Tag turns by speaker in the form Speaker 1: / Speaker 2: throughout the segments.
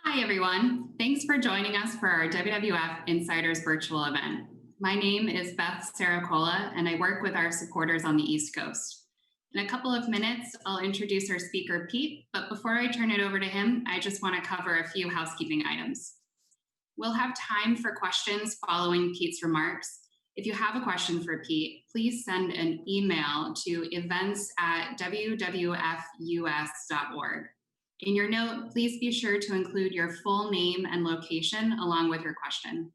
Speaker 1: Hi, everyone. Thanks for joining us for our WWF Insiders virtual event. My name is Beth Saracola, and I work with our supporters on the East Coast. In a couple of minutes, I'll introduce our speaker, Pete, but before I turn it over to him, I just want to cover a few housekeeping items. We'll have time for questions following Pete's remarks. If you have a question for Pete, please send an email to events@wwfus.org. In your note, please be sure to include your full name and location along with your question.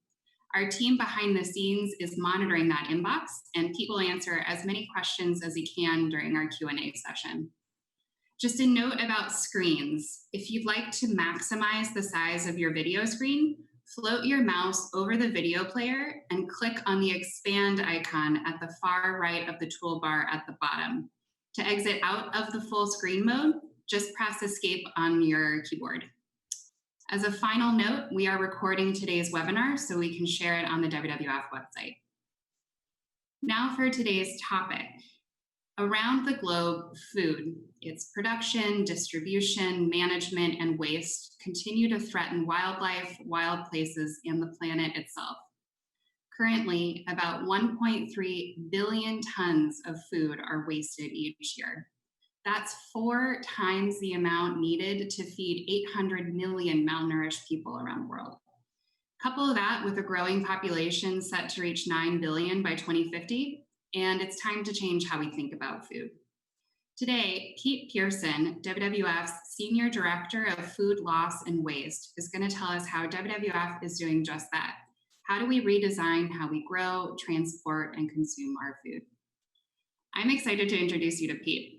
Speaker 1: Our team behind the scenes is monitoring that inbox, and Pete will answer as many questions as he can during our Q&A session. Just a note about screens. If you'd like to maximize the size of your video screen, float your mouse over the video player and click on the expand icon at the far right of the toolbar at the bottom. To exit out of the full screen mode, just press escape on your keyboard. As a final note, we are recording today's webinar so we can share it on the WWF website. Now for today's topic. Around the globe, food, its production, distribution, management, and waste continue to threaten wildlife, wild places, and the planet itself. Currently, about 1.3 billion tons of food are wasted each year. That's 4 times the amount needed to feed 800 million malnourished people around the world. Couple that with a growing population set to reach 9 billion by 2050, and it's time to change how we think about food. Today, Pete Pearson, WWF's Senior Director of Food Loss and Waste, is going to tell us how WWF is doing just that. How do we redesign how we grow, transport, and consume our food? I'm excited to introduce you to Pete.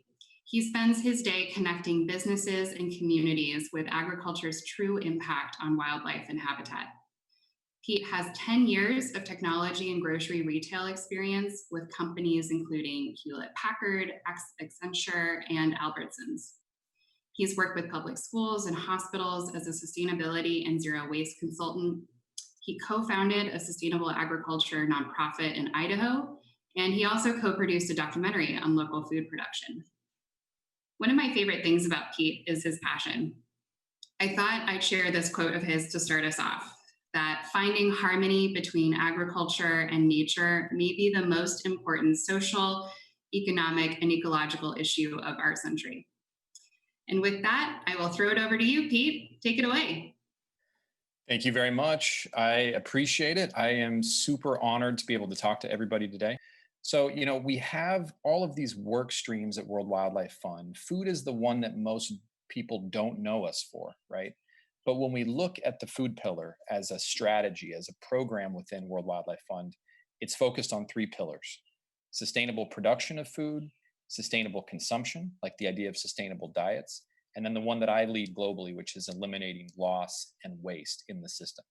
Speaker 1: He spends his day connecting businesses and communities with agriculture's true impact on wildlife and habitat. Pete has 10 years of technology and grocery retail experience with companies including Hewlett-Packard, Accenture, and Albertsons. He's worked with public schools and hospitals as a sustainability and zero waste consultant. He co-founded a sustainable agriculture nonprofit in Idaho, and he also co-produced a documentary on local food production. One of my favorite things about Pete is his passion. I thought I'd share this quote of his to start us off, that finding harmony between agriculture and nature may be the most important social, economic, and ecological issue of our century. And with that, I will throw it over to you, Pete. Take it away.
Speaker 2: Thank you very much. I appreciate it. I am super honored to be able to talk to everybody today. So, we have all of these work streams at World Wildlife Fund. Food is the one that most people don't know us for, right? But when we look at the food pillar as a strategy, as a program within World Wildlife Fund, it's focused on 3 pillars: sustainable production of food, sustainable consumption, like the idea of sustainable diets, and then the one that I lead globally, which is eliminating loss and waste in the system.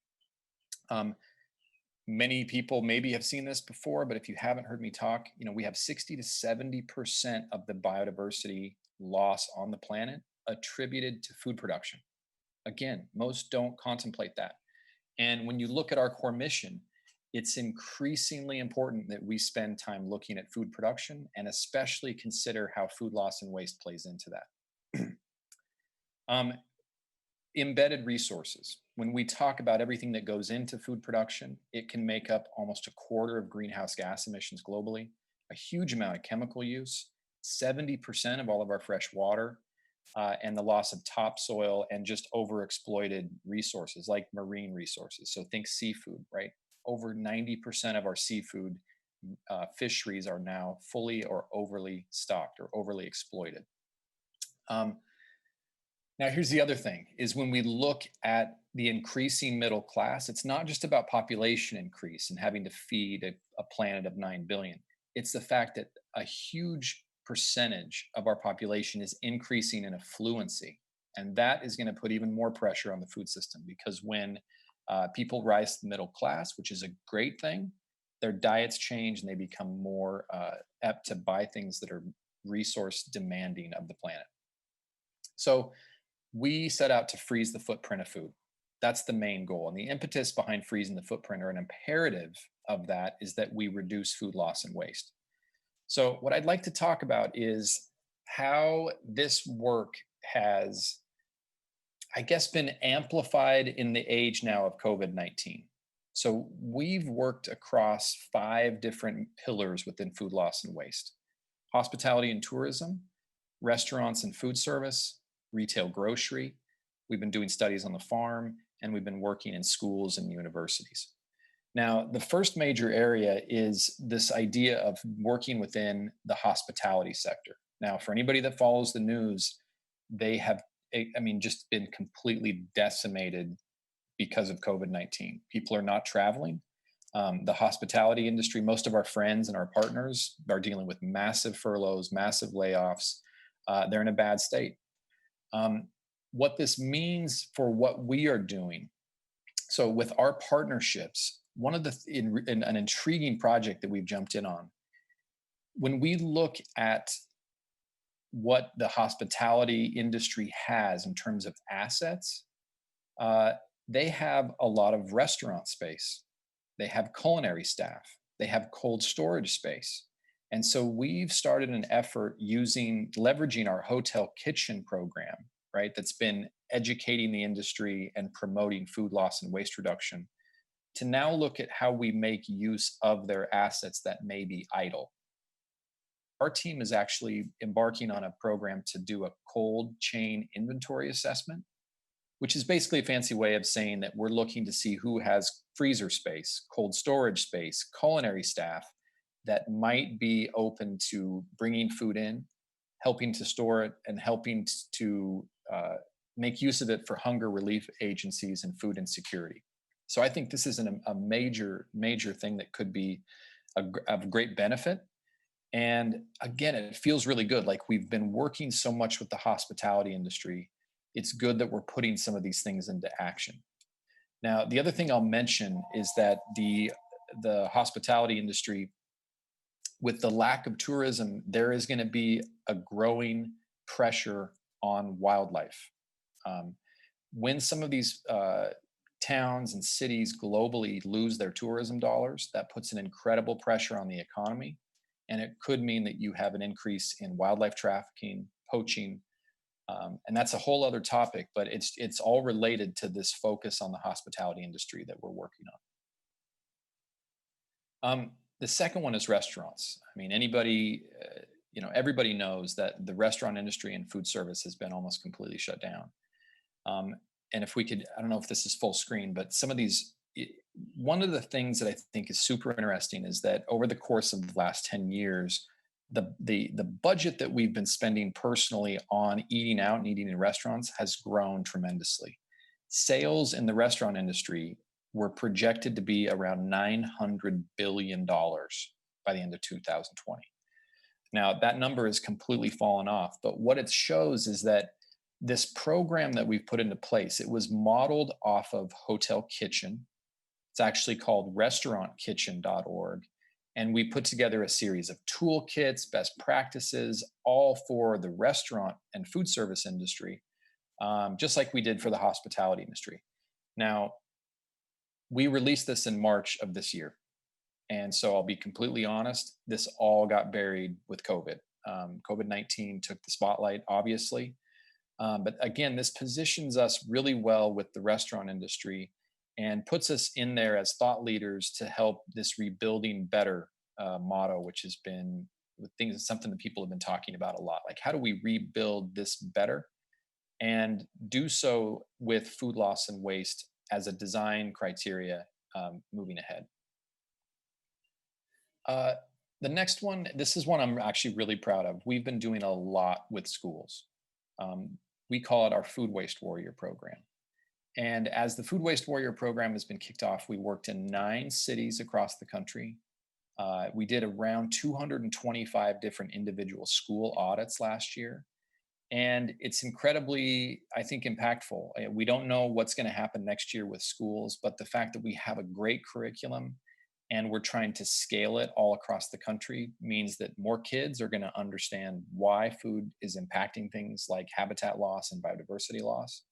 Speaker 2: Many people maybe have seen this before, but if you haven't heard me talk, we have 60 to 70% of the biodiversity loss on the planet attributed to food production. Again, most don't contemplate that. And when you look at our core mission, it's increasingly important that we spend time looking at food production and especially consider how food loss and waste plays into that. Embedded resources. When we talk about everything that goes into food production, it can make up almost a quarter of greenhouse gas emissions globally, a huge amount of chemical use, 70% of all of our fresh water, and the loss of topsoil and just overexploited resources like marine resources. So think seafood, right? Over 90% of our seafood fisheries are now fully or overly stocked or overly exploited. Now, here's the other thing, is when we look at the increasing middle class, it's not just about population increase and having to feed a planet of 9 billion. It's the fact that a huge percentage of our population is increasing in affluency. And that is going to put even more pressure on the food system, because when people rise to the middle class, which is a great thing, their diets change and they become more apt to buy things that are resource demanding of the planet. So we set out to freeze the footprint of food. That's the main goal. And the impetus behind freezing the footprint, or an imperative of that, is that we reduce food loss and waste. So what I'd like to talk about is how this work has I guess, been amplified in the age now of COVID-19. So we've worked across 5 different pillars within food loss and waste: hospitality and tourism, restaurants and food service, retail grocery. We've been doing studies on the farm, and we've been working in schools and universities. Now, the first major area is this idea of working within the hospitality sector. Now, for anybody that follows the news, they have, I mean, just been completely decimated because of COVID-19. People are not traveling. The hospitality industry, most of our friends and our partners are dealing with massive furloughs, massive layoffs. They're in a bad state. Um, what this means for what we are doing, so with our partnerships, one of the in an intriguing project that we've jumped in on, when we look at what the hospitality industry has in terms of assets, uh, they have a lot of restaurant space, they have culinary staff, they have cold storage space. And so we've started an effort using leveraging our hotel kitchen program, right? That's been educating the industry and promoting food loss and waste reduction, to now look at how we make use of their assets that may be idle. Our team is actually embarking on a program to do a cold chain inventory assessment, which is basically a fancy way of saying that we're looking to see who has freezer space, cold storage space, culinary staff that might be open to bringing food in, helping to store it, and helping to make use of it for hunger relief agencies and food insecurity. So I think this is a major, major thing that could be of great benefit. And again, it feels really good. Like, we've been working so much with the hospitality industry. It's good that we're putting some of these things into action. Now, the other thing I'll mention is that the hospitality industry, with the lack of tourism, there is going to be a growing pressure on wildlife. Um, when some of these towns and cities globally lose their tourism dollars, that puts an incredible pressure on the economy. And it could mean that you have an increase in wildlife trafficking, poaching, and that's a whole other topic. But it's all related to this focus on the hospitality industry that we're working on. The second one is restaurants. I mean, everybody knows that the restaurant industry and food service has been almost completely shut down. Um, and if we could, I don't know if this is full screen, but some of these, one of the things that I think is super interesting is that over the course of the last 10 years, the budget that we've been spending personally on eating out and eating in restaurants has grown tremendously. Sales in the restaurant industry were projected to be around $900 billion by the end of 2020. Now, that number has completely fallen off, but what it shows is that this program that we've put into place, it was modeled off of Hotel Kitchen. It's actually called restaurantkitchen.org. And we put together a series of toolkits, best practices, all for the restaurant and food service industry, just like we did for the hospitality industry. Now, we released this in March of this year. And so I'll be completely honest, this all got buried with COVID. COVID-19 took the spotlight, obviously. But again, this positions us really well with the restaurant industry and puts us in there as thought leaders to help this rebuilding better motto, which has been something that people have been talking about a lot. Like, how do we rebuild this better and do so with food loss and waste as a design criteria moving ahead? Uh, the next one, this is one I'm actually really proud of. We've been doing a lot with schools. We call it our Food Waste Warrior program. And as the Food Waste Warrior program has been kicked off, we worked in 9 cities across the country. We did around 225 different individual school audits last year. And it's incredibly, I think, impactful. We don't know what's going to happen next year with schools, but the fact that we have a great curriculum and we're trying to scale it all across the country means that more kids are going to understand why food is impacting things like habitat loss and biodiversity loss.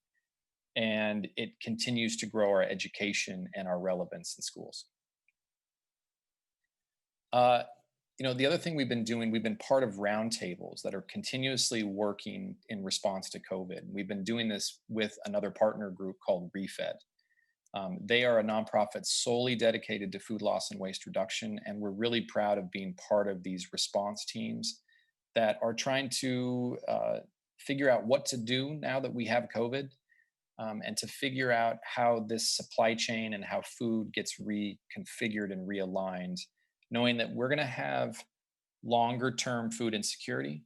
Speaker 2: And it continues to grow our education and our relevance in schools. The other thing we've been doing, we've been part of roundtables that are continuously working in response to COVID. We've been doing this with another partner group called Refed. They are a nonprofit solely dedicated to food loss and waste reduction, and we're really proud of being part of these response teams that are trying to figure out what to do now that we have COVID, and to figure out how this supply chain and how food gets reconfigured and realigned, knowing that we're going to have longer term food insecurity,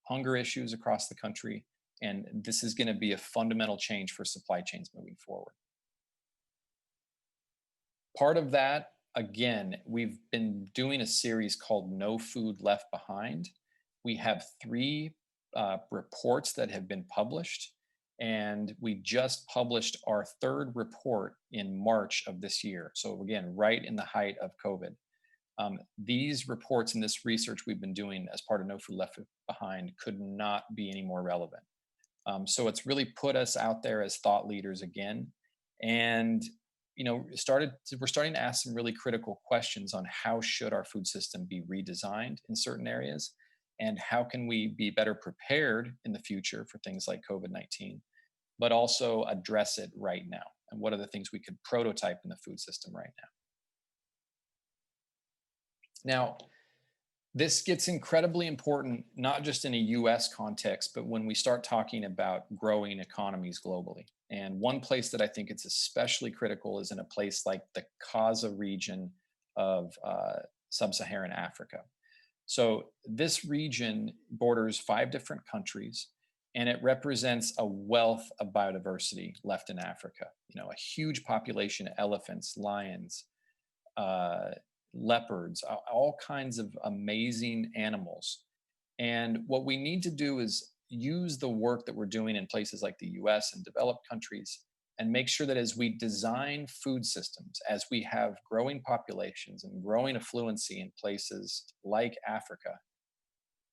Speaker 2: hunger issues across the country, and this is going to be a fundamental change for supply chains moving forward. Part of that, again, we've been doing a series called No Food Left Behind. We have three reports that have been published, and we just published our third report in March of this year. So, again, right in the height of COVID. These reports and this research we've been doing as part of No Food Left Behind could not be any more relevant. So it's really put us out there as thought leaders again, and we're starting to ask some really critical questions on how should our food system be redesigned in certain areas, and how can we be better prepared in the future for things like COVID-19, but also address it right now. And what are the things we could prototype in the food system right now? Now, this gets incredibly important, not just in a US context, but when we start talking about growing economies globally. And one place that I think it's especially critical is in a place like the Gaza region of sub Saharan Africa. So, this region borders 5 different countries, and it represents a wealth of biodiversity left in Africa. A huge population of elephants, lions, uh, leopards, all kinds of amazing animals. And what we need to do is use the work that we're doing in places like the US and developed countries, and make sure that as we design food systems, as we have growing populations and growing affluency in places like Africa,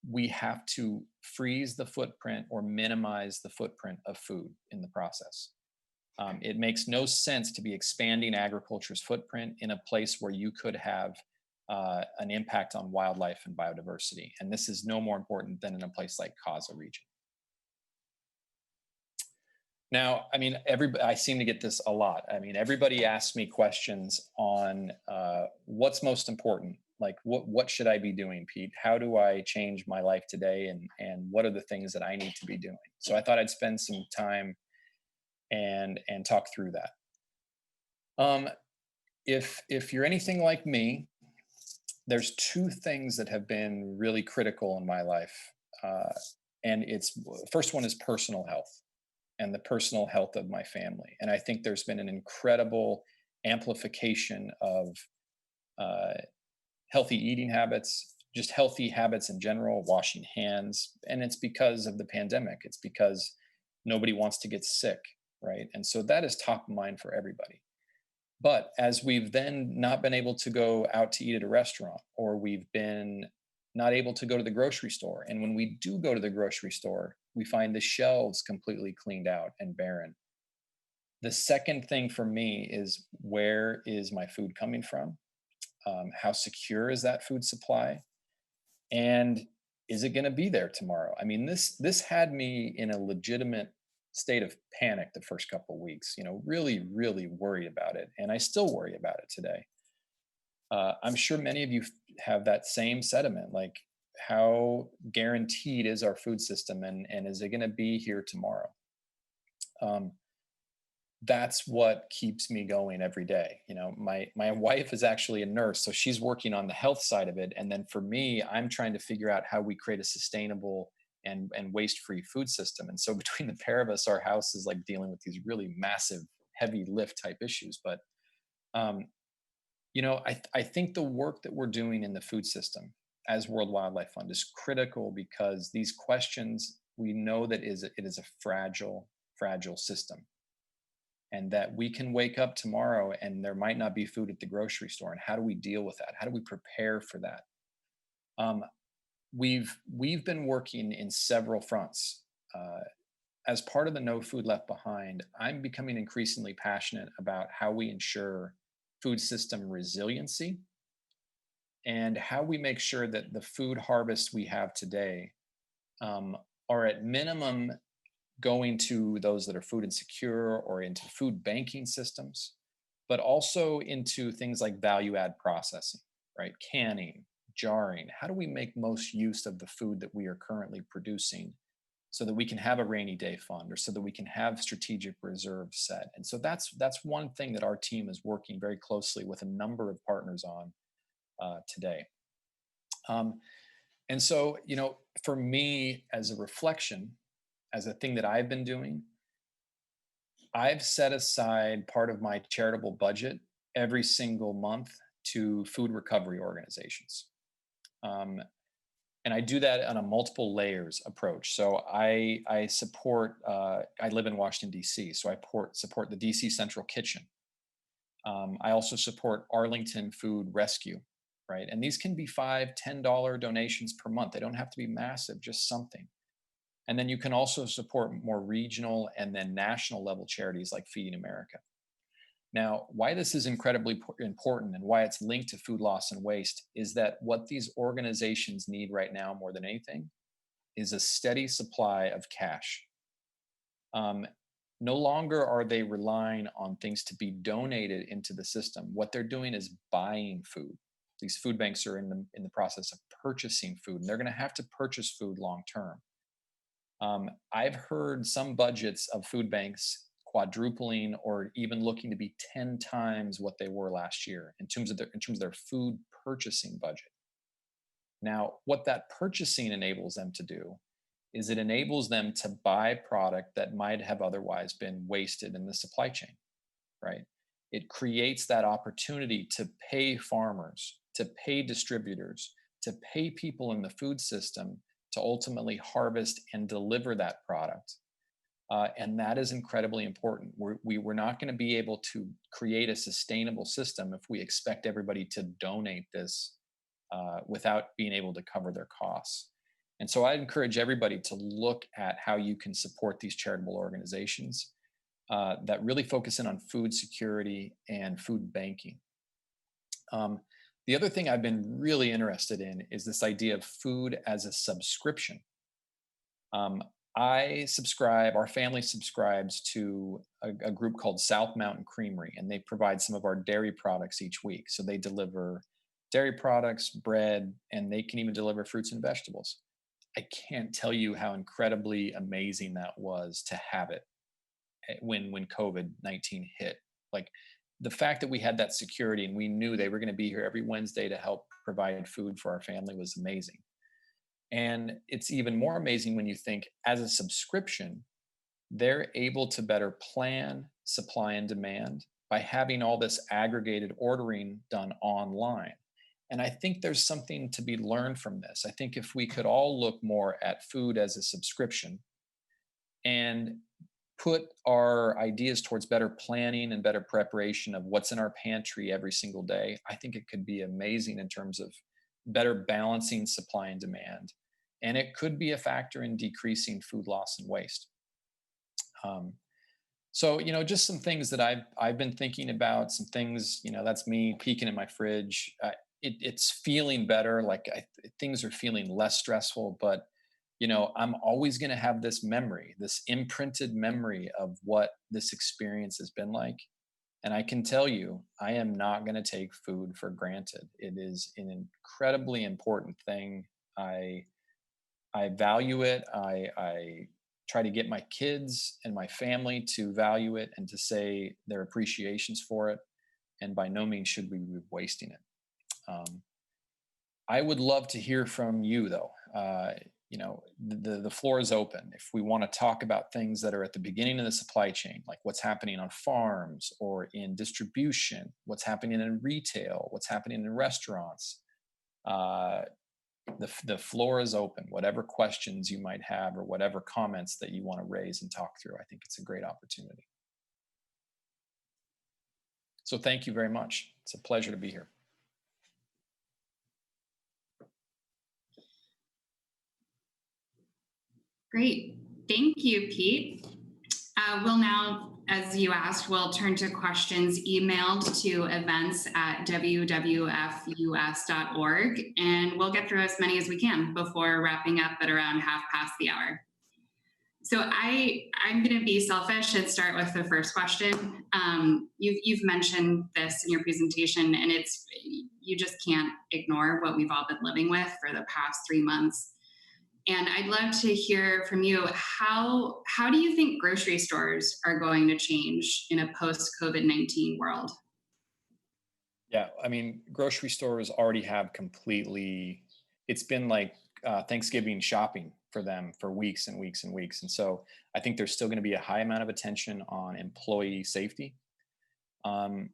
Speaker 2: we have to freeze the footprint or minimize the footprint of food in the process. It makes no sense to be expanding agriculture's footprint in a place where you could have an impact on wildlife and biodiversity. And this is no more important than in a place like Gaza region. Now, I seem to get this a lot. Everybody asks me questions on what's most important. Like, what should I be doing, Pete? How do I change my life today? And what are the things that I need to be doing? So I thought I'd spend some time and talk through that. If you're anything like me, there's 2 things that have been really critical in my life, and first one is personal health and the personal health of my family. And I think there's been an incredible amplification of healthy eating habits, just healthy habits in general, washing hands, and it's because of the pandemic. It's because nobody wants to get sick, right? And so that is top of mind for everybody. But as we've then not been able to go out to eat at a restaurant, or we've been not able to go to the grocery store, and when we do go to the grocery store, we find the shelves completely cleaned out and barren. The second thing for me is, where is my food coming from? How secure is that food supply? And is it going to be there tomorrow? This had me in a legitimate state of panic the first couple of weeks, really, really worried about it. And I still worry about it today. I'm sure many of you have that same sentiment, like, how guaranteed is our food system, and is it going to be here tomorrow? That's what keeps me going every day. My wife is actually a nurse, so she's working on the health side of it. And then for me, I'm trying to figure out how we create a sustainable and waste-free food system. And so between the pair of us, our house is like dealing with these really massive, heavy lift type issues. But I think the work that we're doing in the food system as World Wildlife Fund is critical, because these questions, we know that it is a fragile, fragile system, and that we can wake up tomorrow and there might not be food at the grocery store. And how do we deal with that? How do we prepare for that? We've been working in several fronts. As part of the No Food Left Behind, I'm becoming increasingly passionate about how we ensure food system resiliency and how we make sure that the food harvests we have today um, are at minimum going to those that are food insecure or into food banking systems, but also into things like value add processing, right? Canning, jarring. How do we make most use of the food that we are currently producing so that we can have a rainy day fund or so that we can have strategic reserves set? And so that's one thing that our team is working very closely with a number of partners on today. Um, and so, for me, as a reflection, as a thing that I've been doing, I've set aside part of my charitable budget every single month to food recovery organizations. Um, and I do that on a multiple layers approach. So I support. I live in Washington D.C., so I support the D.C. Central Kitchen. I also support Arlington Food Rescue, right? And these can be $5, $10 donations per month. They don't have to be massive, just something. And then you can also support more regional and then national level charities like Feeding America. Now, why this is incredibly important and why it's linked to food loss and waste is that what these organizations need right now more than anything is a steady supply of cash. Um, no longer are they relying on things to be donated into the system. What they're doing is buying food. These food banks are in the process of purchasing food, and they're going to have to purchase food long term. I've heard some budgets of food banks quadrupling or even looking to be 10 times what they were last year in terms of their food purchasing budget. Now, what that purchasing enables them to do is it enables them to buy product that might have otherwise been wasted in the supply chain, right? It creates that opportunity to pay farmers, to pay distributors, to pay people in the food system to ultimately harvest and deliver that product. And that is incredibly important. We're not going to be able to create a sustainable system if we expect everybody to donate this without being able to cover their costs. And so I encourage everybody to look at how you can support these charitable organizations that really focus in on food security and food banking. The other thing I've been really interested in is this idea of food as a subscription. Um, our family subscribes to a group called South Mountain Creamery, and they provide some of our dairy products each week. So they deliver dairy products, bread, and they can even deliver fruits and vegetables. I can't tell you how incredibly amazing that was to have it when COVID-19 hit. Like the fact that we had that security and we knew they were going to be here every Wednesday to help provide food for our family was amazing. And it's even more amazing when you think as a subscription, they're able to better plan supply and demand by having all this aggregated ordering done online. And I think there's something to be learned from this. I think if we could all look more at food as a subscription and put our ideas towards better planning and better preparation of what's in our pantry every single day, I think it could be amazing in terms of better balancing supply and demand. And it could be a factor in decreasing food loss and waste. Um, so, just some things that I've been thinking about, some things, that's me peeking in my fridge. It's feeling better, like things are feeling less stressful, but I'm always going to have this memory, this imprinted memory of what this experience has been like. And I can tell you, I am not going to take food for granted. It is an incredibly important thing. I value it. I try to get my kids and my family to value it and to say their appreciations for it. And by no means should we be wasting it. I would love to hear from you, though. The floor is open. If we want to talk about things that are at the beginning of the supply chain, like what's happening on farms or in distribution, what's happening in retail, what's happening in restaurants, the floor is open. Whatever questions you might have or whatever comments that you want to raise and talk through, I think it's a great opportunity. So thank you very much. It's a pleasure to be here.
Speaker 1: Great. Thank you, Pete. We'll now as you asked, we'll turn to questions emailed to events@wwfus.org, and we'll get through as many as we can before wrapping up at around half past the hour. So I'm going to be selfish and start with the first question. You've mentioned this in your presentation, and you just can't ignore what we've all been living with for the past 3 months. And I'd love to hear from you, how do you think grocery stores are going to change in a post-COVID-19 world?
Speaker 2: Yeah, I mean, grocery stores already have it's been like Thanksgiving shopping for them for weeks and weeks and weeks. And so I think there's still going to be a high amount of attention on employee safety. Um,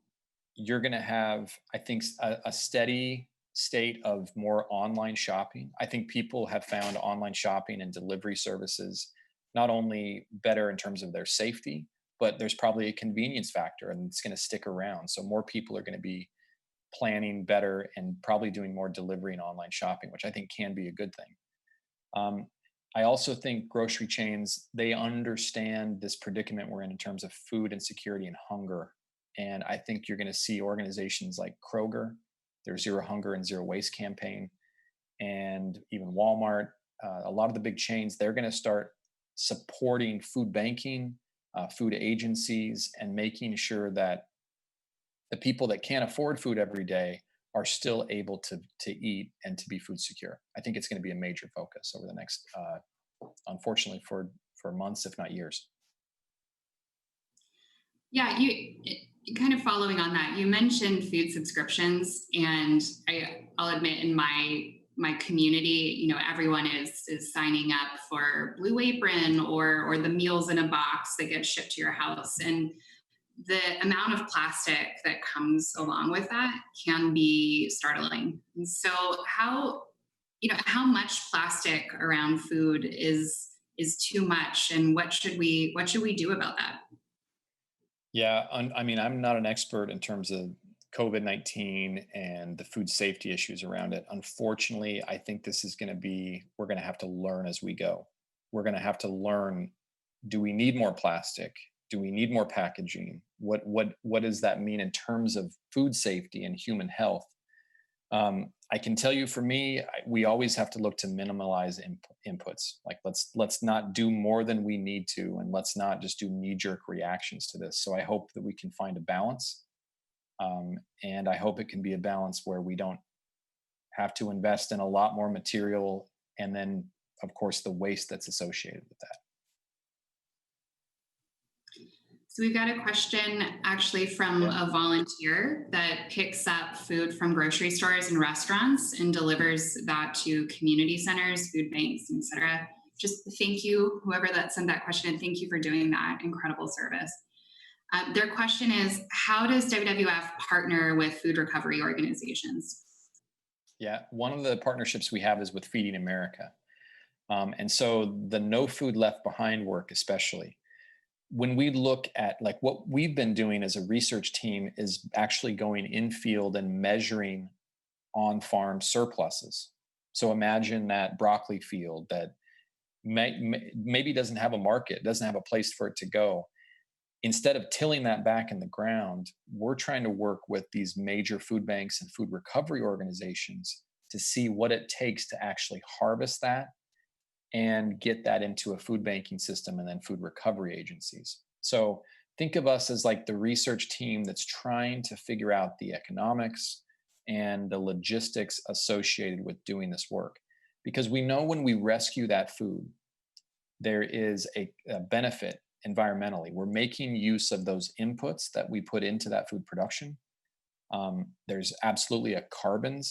Speaker 2: you're going to have, I think, a steady state of more online shopping. I think people have found online shopping and delivery services not only better in terms of their safety, but there's probably a convenience factor and it's going to stick around. So more people are going to be planning better and probably doing more delivery and online shopping, which I think can be a good thing. Um, I also think grocery chains, they understand this predicament we're in terms of food insecurity and hunger. And I think you're going to see organizations like Kroger, their Zero Hunger and Zero Waste campaign, and even Walmart, a lot of the big chains, they're going to start supporting food banking, food agencies, and making sure that the people that can't afford food every day are still able to eat and to be food secure. I think it's going to be a major focus over the next, unfortunately, for months, if not years.
Speaker 1: Yeah, kind of following on that, you mentioned food subscriptions, and I'll admit, in my community, everyone is signing up for Blue Apron or the meals in a box that get shipped to your house, and the amount of plastic that comes along with that can be startling. And so, how much plastic around food is too much, and what should we do about that?
Speaker 2: Yeah, I mean, I'm not an expert in terms of COVID-19 and the food safety issues around it. Unfortunately, I think this is going to be, we're going to have to learn as we go. We're going to have to learn, do we need more plastic? Do we need more packaging? What does that mean in terms of food safety and human health? I can tell you, for me, we always have to look to minimize inputs. Like, let's not do more than we need to, and let's not just do knee-jerk reactions to this. So I hope that we can find a balance, and I hope it can be a balance where we don't have to invest in a lot more material, and then, of course, the waste that's associated with that.
Speaker 1: So we've got a question actually from
Speaker 2: Yeah.
Speaker 1: a volunteer that picks up food from grocery stores and restaurants and delivers that to community centers, food banks, etc. Just thank you, whoever that sent that question, and thank you for doing that incredible service. Their question is, how does WWF partner with food recovery organizations?
Speaker 2: Yeah, one of the partnerships we have is with Feeding America. And so the No Food Left Behind work, especially, when we look at, like, what we've been doing as a research team is actually going in field and measuring on farm surpluses. So imagine that broccoli field that maybe doesn't have a market, doesn't have a place for it to go. Instead of tilling that back in the ground, we're trying to work with these major food banks and food recovery organizations to see what it takes to actually harvest that and get that into a food banking system and then food recovery agencies. So think of us as like the research team that's trying to figure out the economics and the logistics associated with doing this work. Because we know when we rescue that food, there is a benefit environmentally. We're making use of those inputs that we put into that food production. There's absolutely a carbon.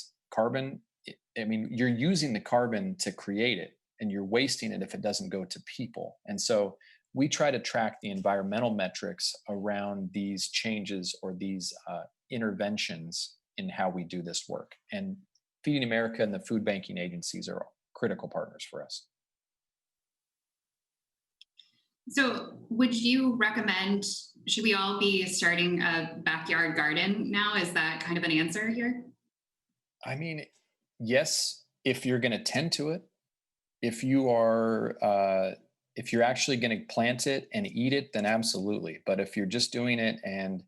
Speaker 2: I mean, you're using the carbon to create it, and you're wasting it if it doesn't go to people. And so we try to track the environmental metrics around these changes or these interventions in how we do this work. And Feeding America and the food banking agencies are critical partners for us.
Speaker 1: So would you recommend, should we all be starting a backyard garden now? Is that kind of an answer here?
Speaker 2: I mean, yes, if you're going to tend to it. If you are If you're actually going to plant it and eat it, then absolutely. But if you're just doing it and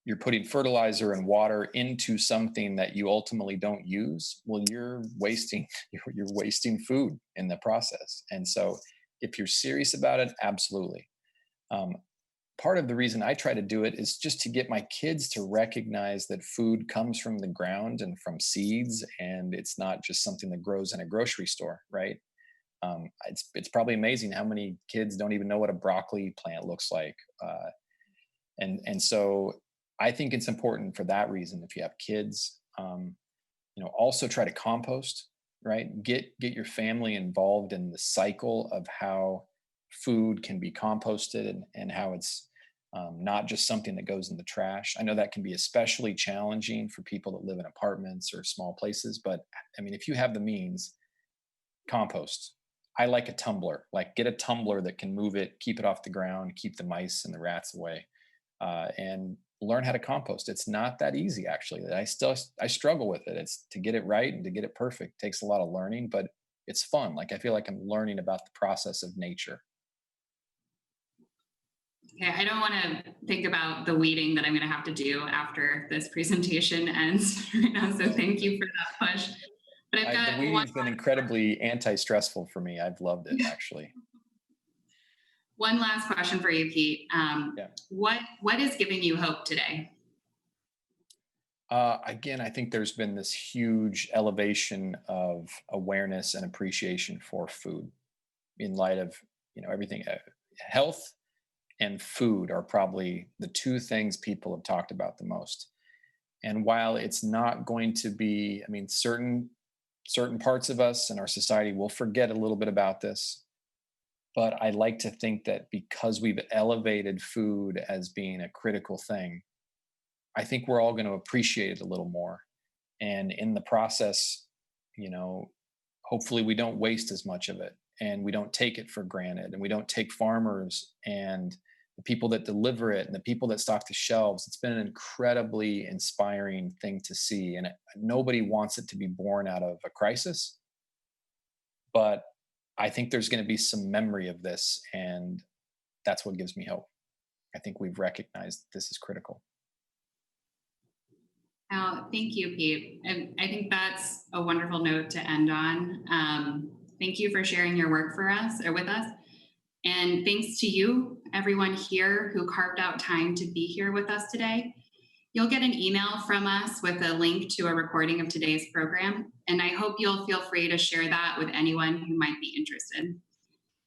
Speaker 2: you're putting fertilizer and water into something that you ultimately don't use, well, you're wasting you're wasting food in the process. And so, if you're serious about it, absolutely. Um, Part of the reason I try to do it is just to get my kids to recognize that food comes from the ground and from seeds, and it's not just something that grows in a grocery store, right? It's probably amazing how many kids don't even know what a broccoli plant looks like, and so I think it's important for that reason. If you have kids, also try to compost, right? Get your family involved in the cycle of how food can be composted, and how it's not just something that goes in the trash. I know that can be especially challenging for people that live in apartments or small places, but I mean, if you have the means, compost. I like a tumbler. Like, get a tumbler that can move it, keep it off the ground, keep the mice and the rats away, and learn how to compost. It's not that easy, actually. I struggle with it. It's to get it right and to get it perfect takes a lot of learning, but it's fun. Like, I feel like I'm learning about the process of nature.
Speaker 1: Okay, I don't want to think about the weeding that I'm going to have to do after this presentation ends right now. So thank you for that push. But I've
Speaker 2: The
Speaker 1: got
Speaker 2: weeding's been incredibly anti-stressful for me. I've loved it, actually.
Speaker 1: one last question for you, Pete.
Speaker 2: Yeah.
Speaker 1: What is giving you hope today?
Speaker 2: Again, I think there's been this huge elevation of awareness and appreciation for food in light of everything. Health and food are probably the two things people have talked about the most. And while it's not going to be, I mean, certain parts of us and our society will forget a little bit about this, but I like to think that because we've elevated food as being a critical thing, I think we're all going to appreciate it a little more. And in the process, you know, hopefully we don't waste as much of it, and we don't take it for granted, and we don't take farmers and the people that deliver it and the people that stock the shelves. It's been an incredibly inspiring thing to see. And nobody wants it to be born out of a crisis, but I think there's going to be some memory of this. And that's what gives me hope. I think we've recognized this is critical.
Speaker 1: Thank you, Pete. And I think that's a wonderful note to end on. Thank you for sharing your work with us. And thanks to you, everyone here who carved out time to be here with us today. You'll get an email from us with a link to a recording of today's program, and I hope you'll feel free to share that with anyone who might be interested.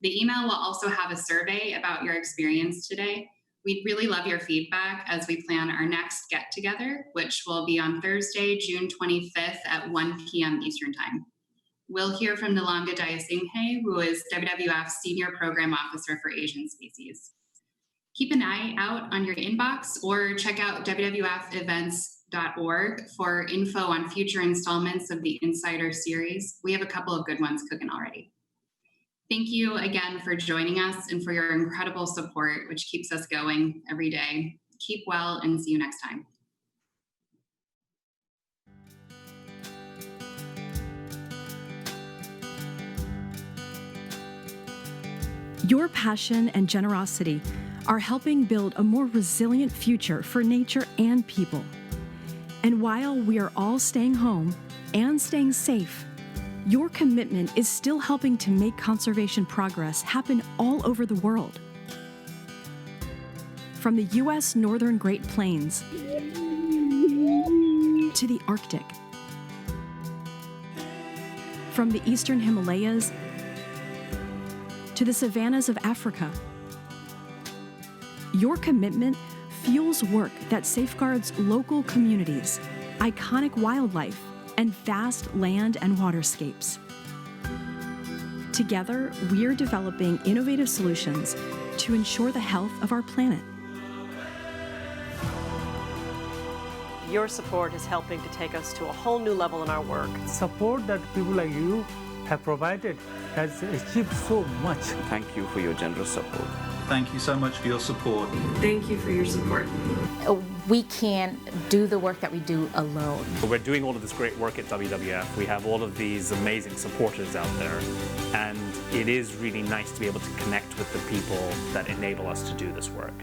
Speaker 1: The email will also have a survey about your experience today. We'd really love your feedback as we plan our next get-together, which will be on Thursday, June 25th at 1 p.m. Eastern Time. We'll hear from Nalanga Jayasinghe, who is WWF's Senior Program Officer for Asian Species. Keep an eye out on your inbox or check out wwf.events.org for info on future installments of the Insider series. We have a couple of good ones cooking already. Thank you again for joining us and for your incredible support, which keeps us going every day. Keep well and see you next time.
Speaker 3: Your passion and generosity are helping build a more resilient future for nature and people. And while we are all staying home and staying safe, your commitment is still helping to make conservation progress happen all over the world. From the U.S. Northern Great Plains to the Arctic, from the Eastern Himalayas to the savannas of Africa. Your commitment fuels work that safeguards local communities, iconic wildlife, and vast land and waterscapes. Together, we're developing innovative solutions to ensure the health of our planet.
Speaker 4: Your support is helping to take us to a whole new level in our work.
Speaker 5: Support that people like you have provided has achieved so much.
Speaker 6: Thank you for your generous support.
Speaker 7: Thank you so much for your support.
Speaker 8: Thank you for your support.
Speaker 6: we can't do the work that we do alone.
Speaker 7: We're doing all of this great work at WWF. We have all of these amazing supporters out there, and it is really nice to be able to connect with the people that enable us to do this work.